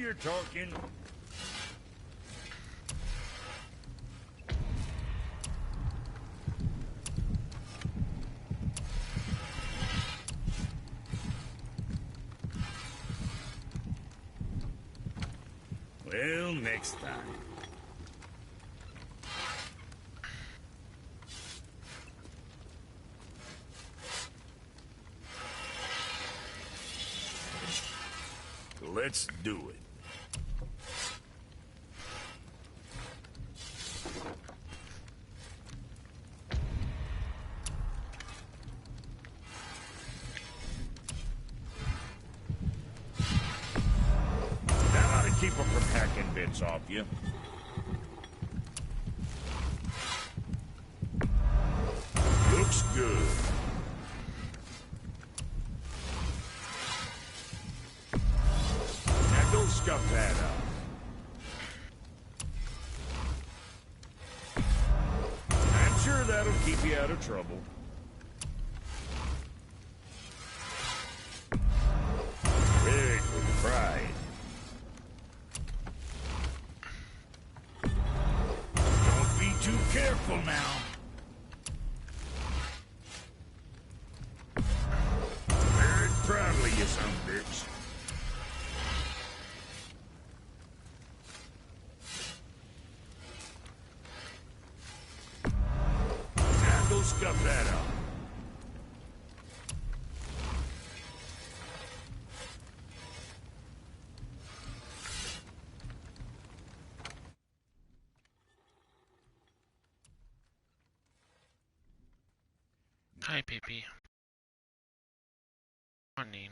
you're talking. Well, next time. Let's do it. That ought to keep them from hacking bits off you. Looks good. Now go scuff that up. I'm sure that'll keep you out of trouble. Big with pride. Don't be too careful now. Very proudly, you son of a bitch. Now go scuff that up. Hi, baby. Morning.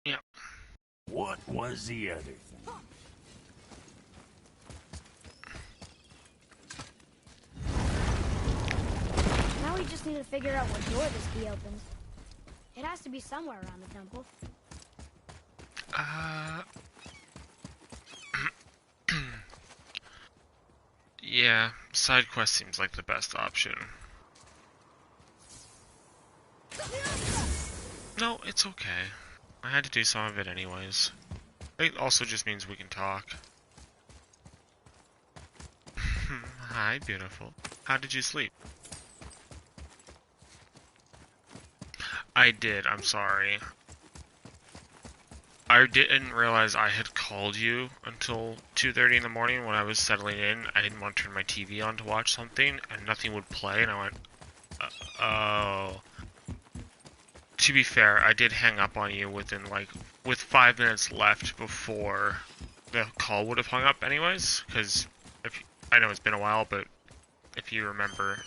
Yep. What was the other thing? Now we just need to figure out what door this key opens. It has to be somewhere around the temple. Yeah, side quest seems like the best option. No, it's okay. I had to do some of it anyways. It also just means we can talk. Hi, beautiful. How did you sleep? I did, I'm sorry. I didn't realize I had called you until 2:30 in the morning when I was settling in. I didn't want to turn my TV on to watch something, and nothing would play, and I went, oh. To be fair, I did hang up on you with 5 minutes left before the call would have hung up anyways, because I know it's been a while, but if you remember...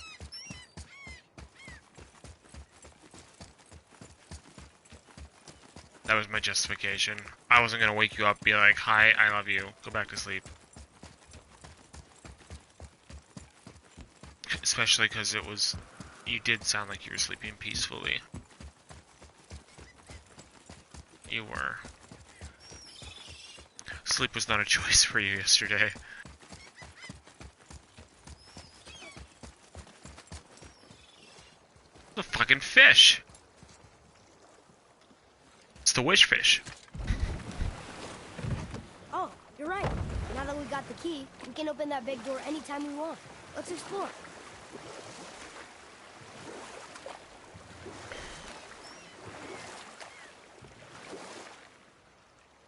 That was my justification. I wasn't gonna wake you up, be like, hi, I love you, go back to sleep. Especially because you did sound like you were sleeping peacefully. You were. Sleep was not a choice for you yesterday. The fucking fish! It's the wish fish. Oh, you're right. Now that we got the key, we can open that big door anytime we want. Let's explore.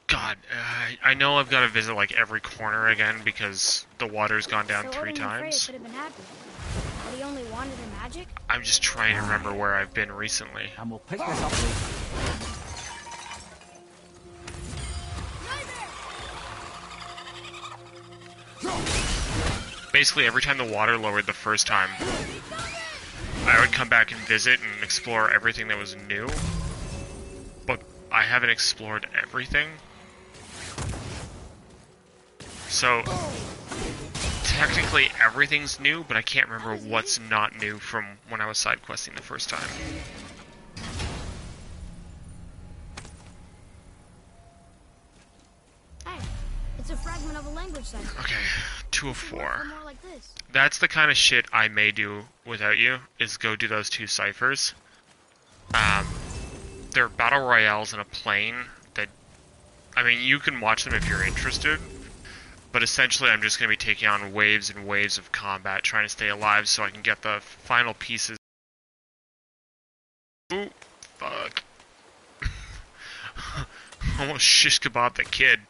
God, I know I've got to visit like every corner again because the water's gone down So 3 Odin and Freyr times. could have been happy. But he only wanted their magic? I'm just trying to remember where I've been recently. And we'll pick this up later. Basically, every time the water lowered the first time, I would come back and visit and explore everything that was new. But I haven't explored everything. So, technically everything's new, but I can't remember what's not new from when I was side questing the first time. Hey, it's a fragment of a language cipher. Okay, 2 of We should work 4. for more like this. That's the kind of shit I may do without you, is go do those 2 ciphers. They're battle royales in a plane that, I mean, you can watch them if you're interested, but essentially I'm just going to be taking on waves and waves of combat, trying to stay alive so I can get the final pieces. Ooh, fuck. Almost shish kebab the kid.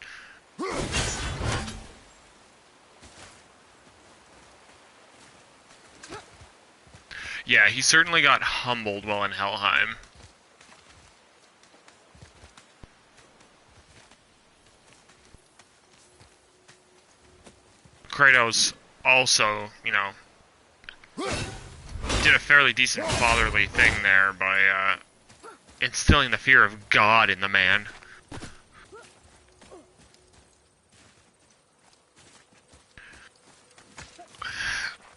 Yeah, he certainly got humbled while in Helheim. Kratos also, you know, did a fairly decent fatherly thing there by instilling the fear of God in the man.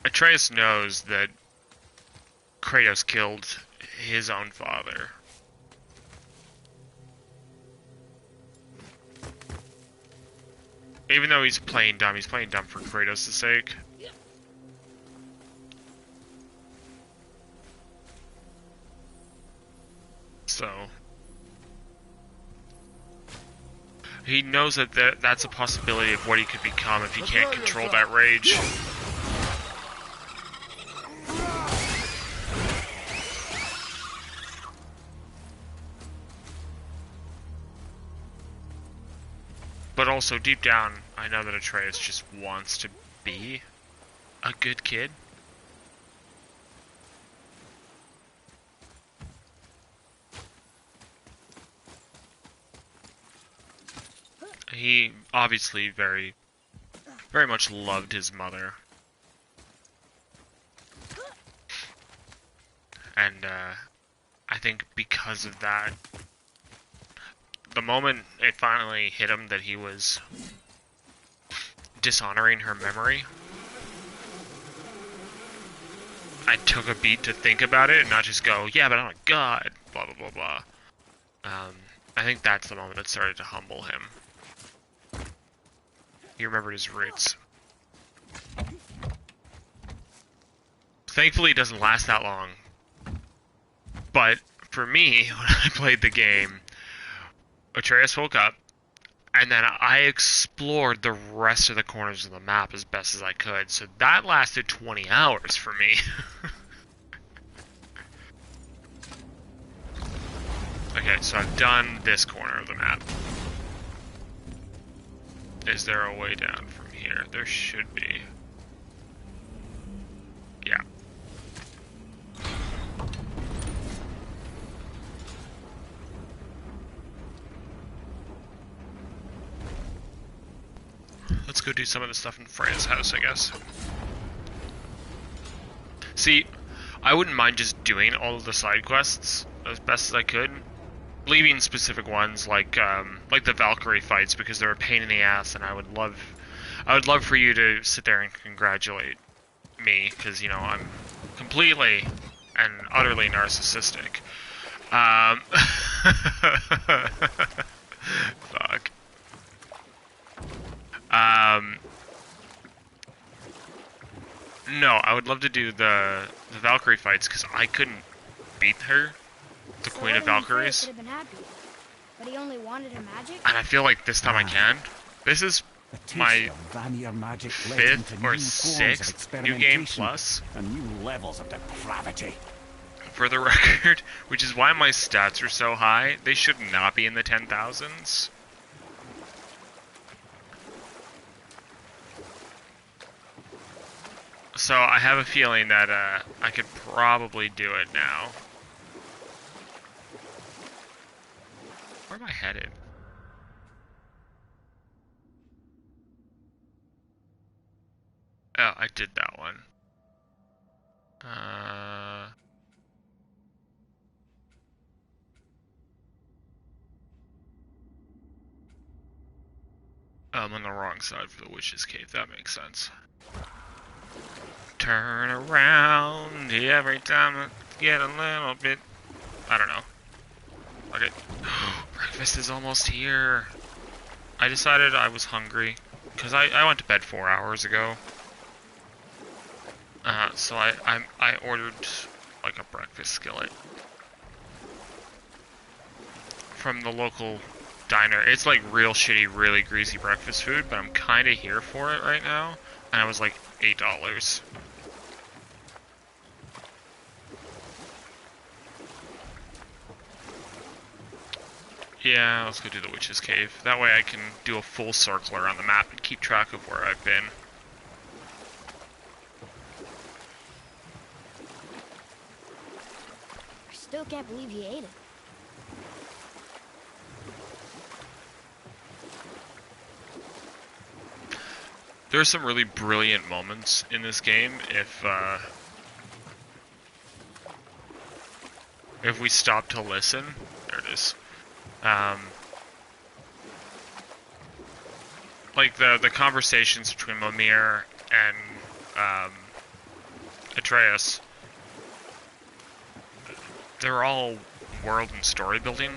Atreus knows that Kratos killed his own father. Even though he's playing dumb for Kratos' sake. So he knows that that's a possibility of what he could become if he can't control that rage. But also, deep down, I know that Atreus just wants to be a good kid. He obviously very much loved his mother. And, I think because of that, the moment it finally hit him that he was dishonoring her memory, I took a beat to think about it and not just go, yeah, but I'm a god, blah, blah, blah, blah. I think that's the moment that started to humble him. He remembered his roots. Thankfully, it doesn't last that long. But for me, when I played the game, Atreus woke up, and then I explored the rest of the corners of the map as best as I could. So that lasted 20 hours for me. Okay, so I've done this corner of the map. Is there a way down from here? There should be. Yeah. Let's go do some of the stuff in Freya's house, I guess. See, I wouldn't mind just doing all of the side quests as best as I could, leaving specific ones like the Valkyrie fights because they're a pain in the ass, and I would love for you to sit there and congratulate me because, you know, I'm completely and utterly narcissistic. Fuck. No, I would love to do the Valkyrie fights because I couldn't beat her, the Queen of Valkyries. Could have been happy, but he only wanted her magic. And I feel like this time I can. This is my 5th or 6th new game plus. And new levels of depravity. For the record, which is why my stats are so high. They should not be in the 10,000s. So I have a feeling that I could probably do it now. Where am I headed? Oh, I did that one. I'm on the wrong side for the Witch's Cave. That makes sense. Turn around every time I get a little bit... I don't know. Okay. Breakfast is almost here. I decided I was hungry. because I went to bed 4 hours ago. So I ordered like a breakfast skillet from the local diner. It's like real shitty, really greasy breakfast food, but I'm kind of here for it right now. And it was like $8. Yeah, let's go do the Witch's Cave. That way I can do a full circle around the map and keep track of where I've been. I still can't believe he ate it. There are some really brilliant moments in this game if we stop to listen. There it is. Like the conversations between Mimir and Atreus, they're all world and story building.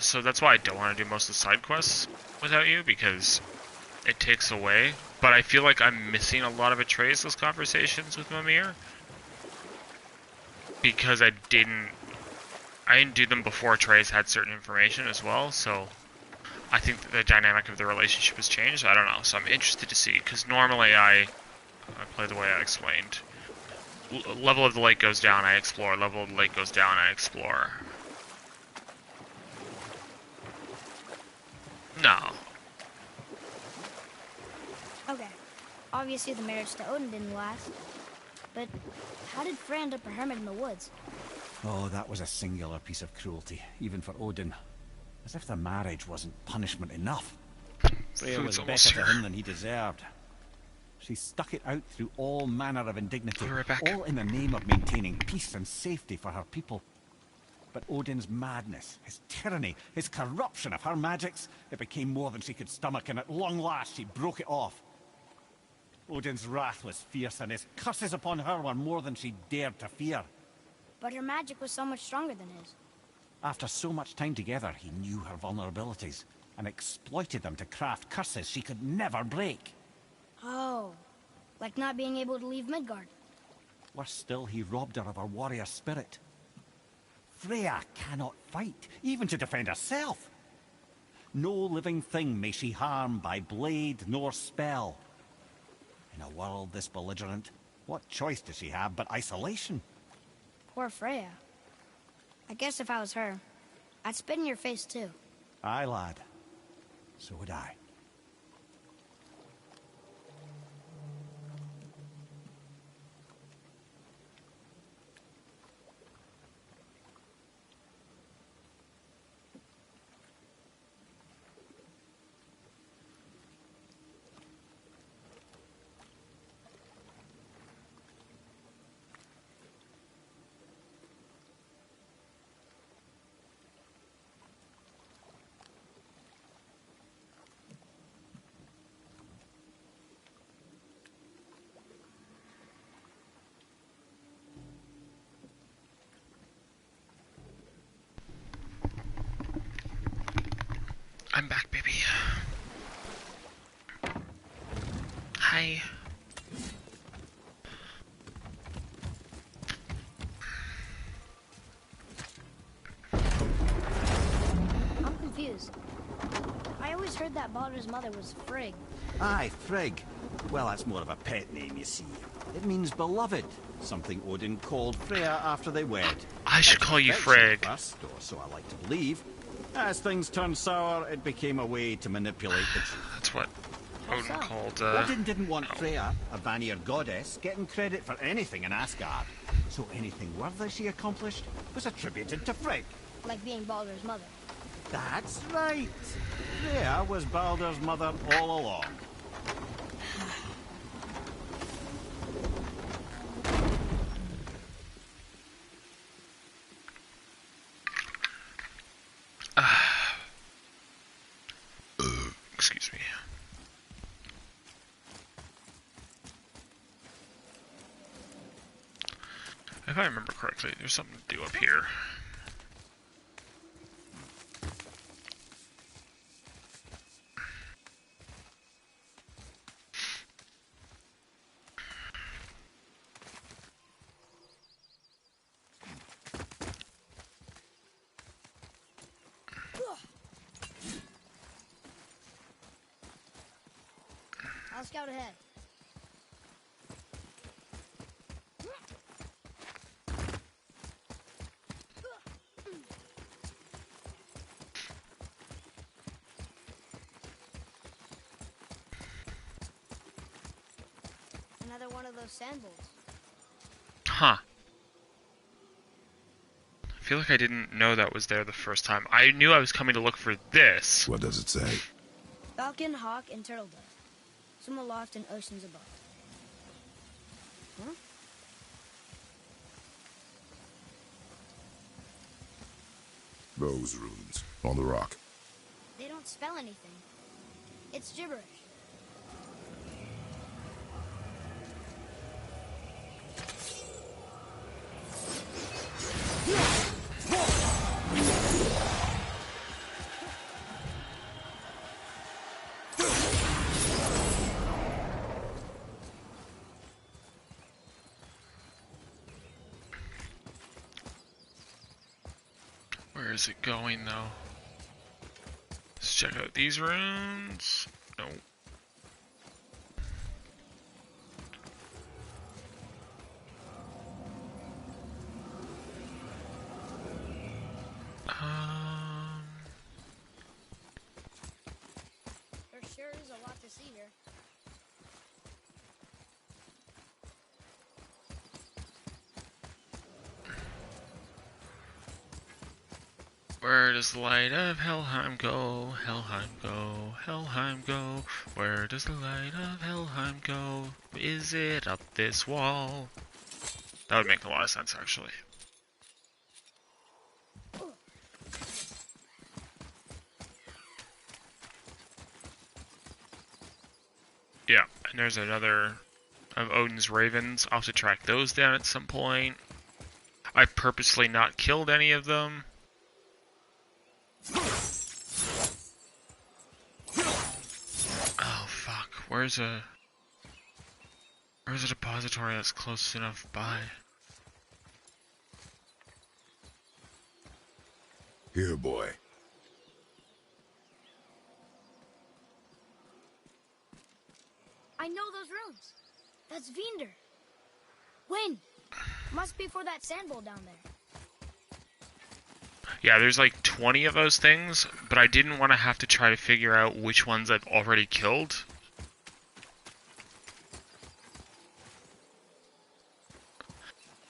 So that's why I don't want to do most of the side quests without you, because it takes away. But I feel like I'm missing a lot of Atreus' conversations with Mimir, because I didn't do them before Atreus had certain information as well, so I think that the dynamic of the relationship has changed. I don't know, so I'm interested to see, because normally I play the way I explained. Level of the lake goes down, I explore. Level of the lake goes down, I explore. No. Okay. Obviously the marriage to Odin didn't last. But how did Frey end up a hermit in the woods? Oh, that was a singular piece of cruelty, even for Odin. As if the marriage wasn't punishment enough. Freya was better to him than he deserved. She stuck it out through all manner of indignity, all in the name of maintaining peace and safety for her people. But Odin's madness, his tyranny, his corruption of her magics, it became more than she could stomach, and at long last she broke it off. Odin's wrath was fierce, and his curses upon her were more than she dared to fear. But her magic was so much stronger than his. After so much time together, he knew her vulnerabilities, and exploited them to craft curses she could never break. Oh, like not being able to leave Midgard. Worse still, he robbed her of her warrior spirit. Freya cannot fight, even to defend herself. No living thing may she harm by blade nor spell. In a world this belligerent, what choice does she have but isolation? Poor Freya. I guess if I was her, I'd spit in your face too. Aye, lad. So would I. I'm back, baby. Hi. I'm confused. I always heard that Baldur's mother was Frigg. Aye, Frigg. Well, that's more of a pet name, you see. It means beloved, something Odin called Freya after they wed. I should call you Frigg. First, or so I like to believe. As things turned sour, it became a way to manipulate the truth. That's what Odin called, Odin didn't want Freya, a Vanir goddess, getting credit for anything in Asgard. So anything worthy she accomplished was attributed to Frigg. Like being Baldur's mother. That's right. Freya was Baldur's mother all along. Excuse me. If I remember correctly, there's something to do up here. scout ahead. Another one of those sandals. Huh. I feel like I didn't know that was there the first time. I knew I was coming to look for this. What does it say? Falcon, hawk, and turtle dove. Some aloft in oceans above. Huh? Those runes on the rock. They don't spell anything. It's gibberish. Where is it going, though? Let's check out these runes. No. There sure is a lot to see here. Where does the light of Helheim go? Helheim go, Helheim go. Where does the light of Helheim go? Is it up this wall? That would make a lot of sense, actually. Yeah, and there's another of Odin's ravens. I'll have to track those down at some point. I've purposely not killed any of them. Oh fuck, where's a depository that's close enough by? Here, boy. I know those runes. That's Vinder. When? Must be for that sand bowl down there. Yeah, there's like 20 of those things, but I didn't want to have to try to figure out which ones I've already killed.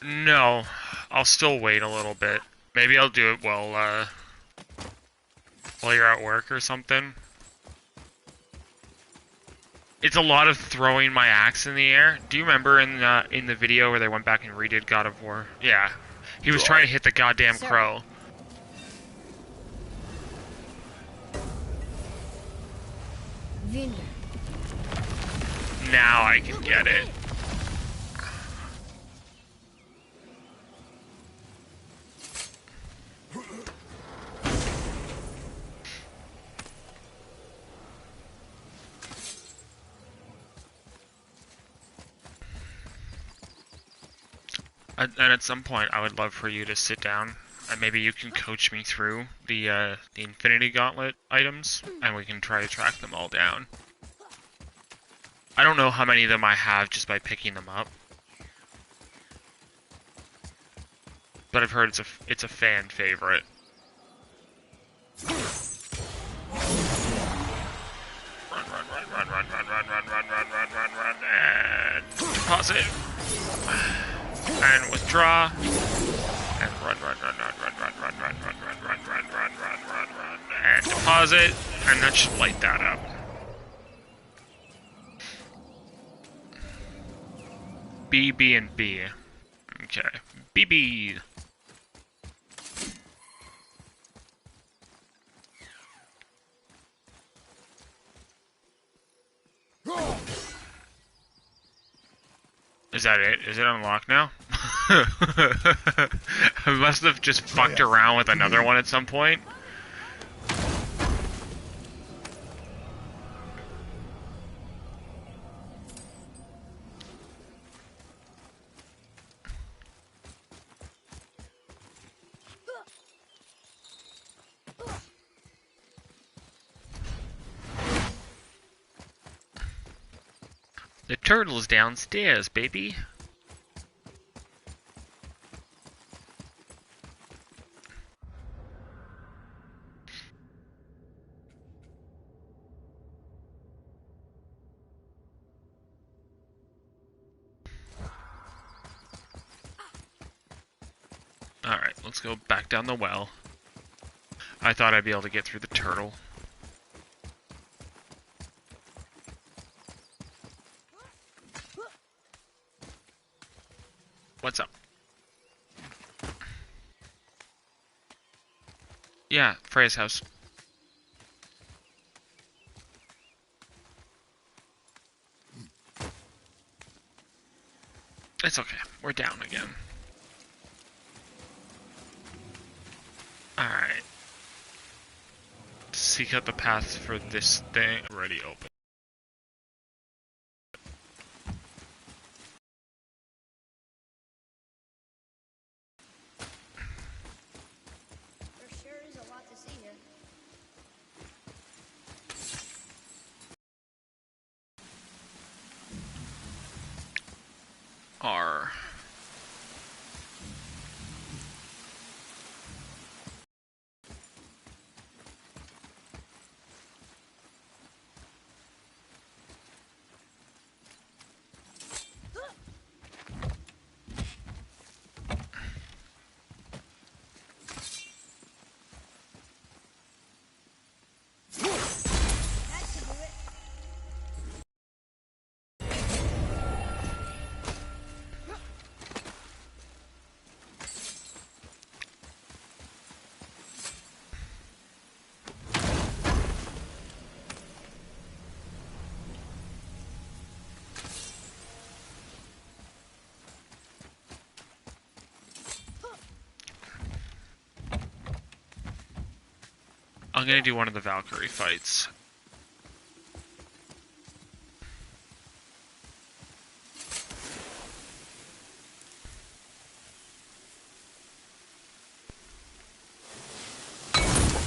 No, I'll still wait a little bit. Maybe I'll do it while you're at work or something. It's a lot of throwing my axe in the air. Do you remember in the video where they went back and redid God of War? Yeah, he was trying to hit the goddamn crow. Vinder. Now I can get it. And at some point, I would love for you to sit down, and maybe you can coach me through the Infinity Gauntlet items, and we can try to track them all down. I don't know how many of them I have just by picking them up, but I've heard it's a fan favorite. Run, and deposit. And withdraw. And run. And deposit. And that should light that up. B, B, and B. Okay. BB. Is that it? Is it unlocked now? I must have just fucked around with another one at some point. The turtle's downstairs, baby. Alright, let's go back down the well. I thought I'd be able to get through the turtle. What's up? Yeah, Freya's house. It's okay. We're down again. Alright. Seek out the path for this thing. Already open. There sure is a lot to see here. R. That should do it. I'm gonna do one of the Valkyrie fights.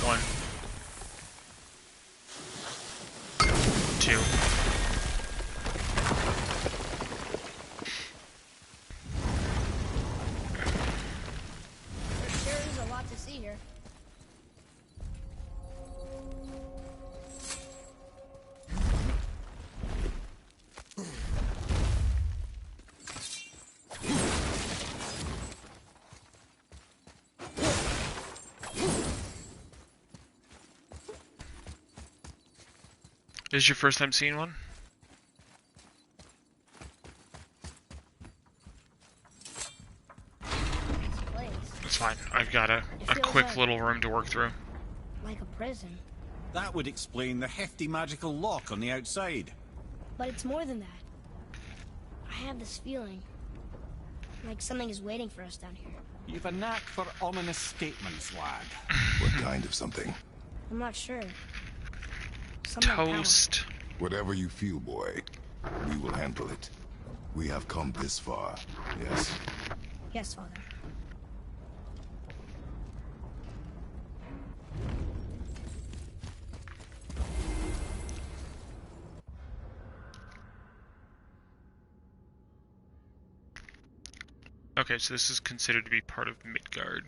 One. Two. There sure is a lot to see here. This is your first time seeing one? This place. It's fine. I've got a feels quick like- little room to work through. Like a prison. That would explain the hefty magical lock on the outside. But it's more than that. I have this feeling. Like something is waiting for us down here. You've a knack for ominous statements, lad. What kind of something? I'm not sure. Something Toast. Whatever you feel, boy. We will handle it. We have come this far, yes? Yes, Father. Okay, so this is considered to be part of Midgard.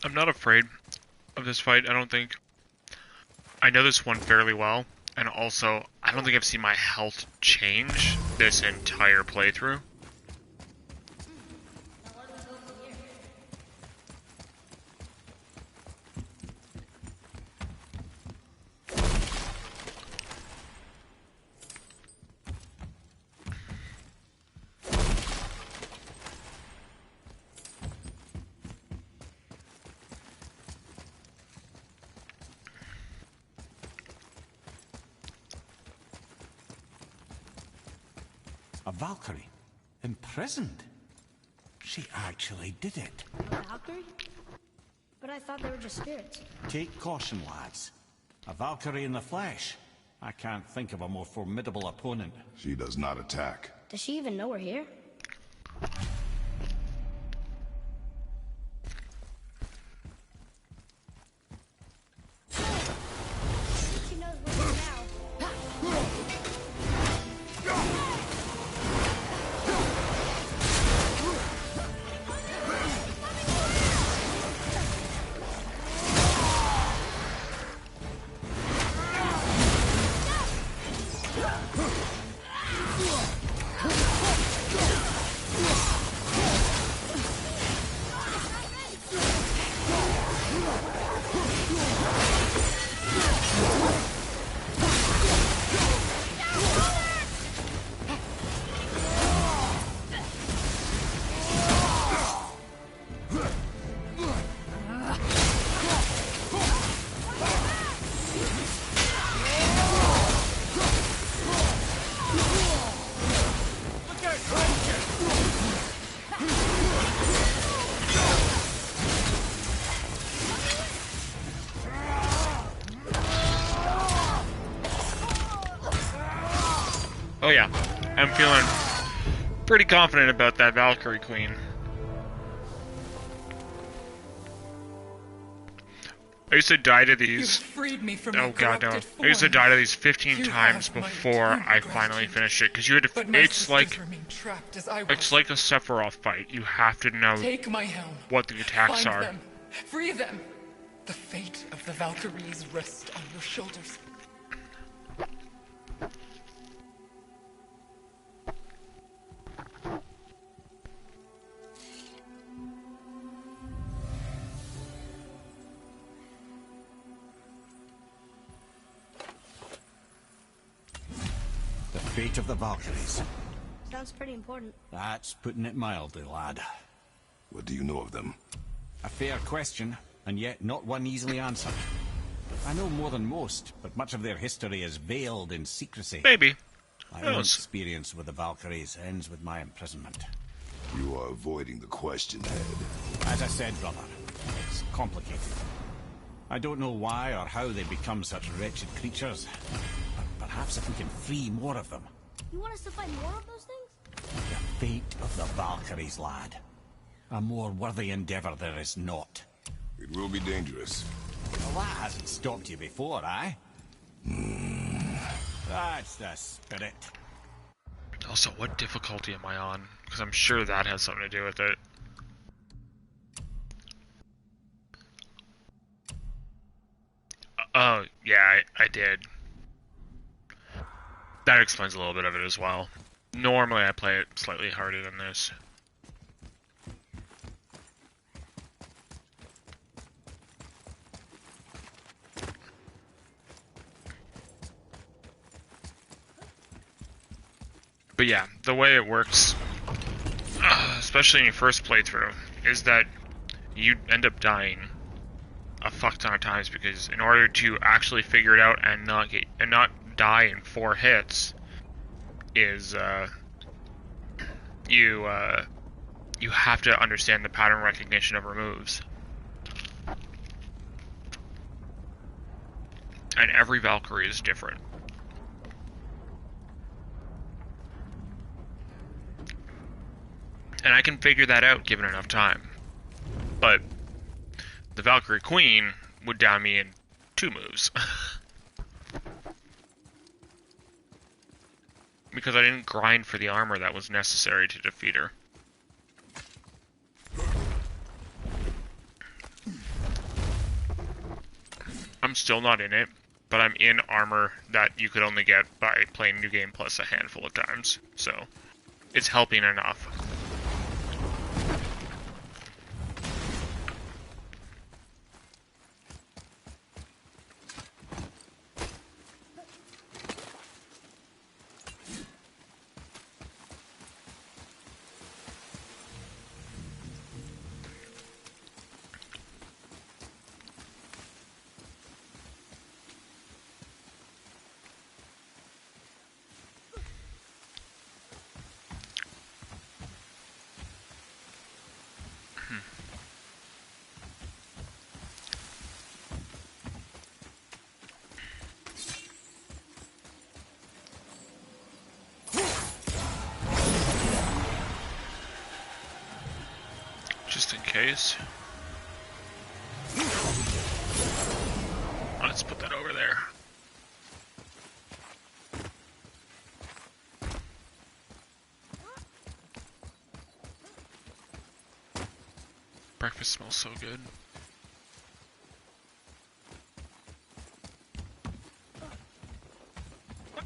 I'm not afraid of this fight, I don't think. I know this one fairly well, and also, I don't think I've seen my health change this entire playthrough. A Valkyrie? Imprisoned? She actually did it. A Valkyrie? But I thought they were just spirits. Take caution, lads. A Valkyrie in the flesh. I can't think of a more formidable opponent. She does not attack. Does she even know we're here? She knows we're here now. Oh yeah, I'm feeling pretty confident about that Valkyrie Queen. I used to die to these. Freed me from Oh god, no! I used to die to these 15 times before I finally finished it, because you had to. It's like a Sephiroth fight. You have to know Take my helm. what the attacks Find are. them. Free them. The fate of the Valkyries rests on your shoulders. The fate of the Valkyries. Sounds pretty important. That's putting it mildly, lad. What do you know of them? A fair question, and yet not one easily answered. I know more than most, but much of their history is veiled in secrecy. Maybe. My own experience with the Valkyries ends with my imprisonment. You are avoiding the question, Head. As I said, brother, it's complicated. I don't know why or how they become such wretched creatures, but perhaps if we can free more of them. You want us to fight more of those things? The fate of the Valkyries, lad. A more worthy endeavor there is not. It will be dangerous. Well, that hasn't stopped you before, eh? That's the spirit. Also, what difficulty am I on? Because I'm sure that has something to do with it. Oh, yeah, I did. That explains a little bit of it as well. Normally I play it slightly harder than this. But yeah, the way it works, especially in your first playthrough, is that you end up dying a fuck ton of times, because in order to actually figure it out and not die in 4 hits, is you have to understand the pattern recognition of removes. And every Valkyrie is different. And I can figure that out given enough time. But the Valkyrie Queen would down me in 2 moves. Because I didn't grind for the armor that was necessary to defeat her. I'm still not in it, but I'm in armor that you could only get by playing New Game Plus a handful of times. So, it's helping enough. Just in case. Let's put that over there. Breakfast smells so good.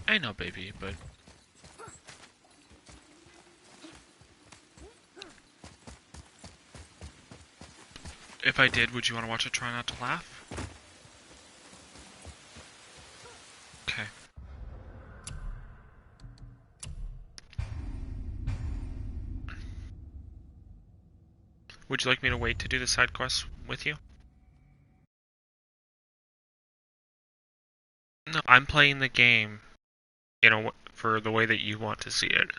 I know, baby, but... If I did, would you want to watch it try not to laugh? Okay. Would you like me to wait to do the side quests with you? No, I'm playing the game, you know, for the way that you want to see it.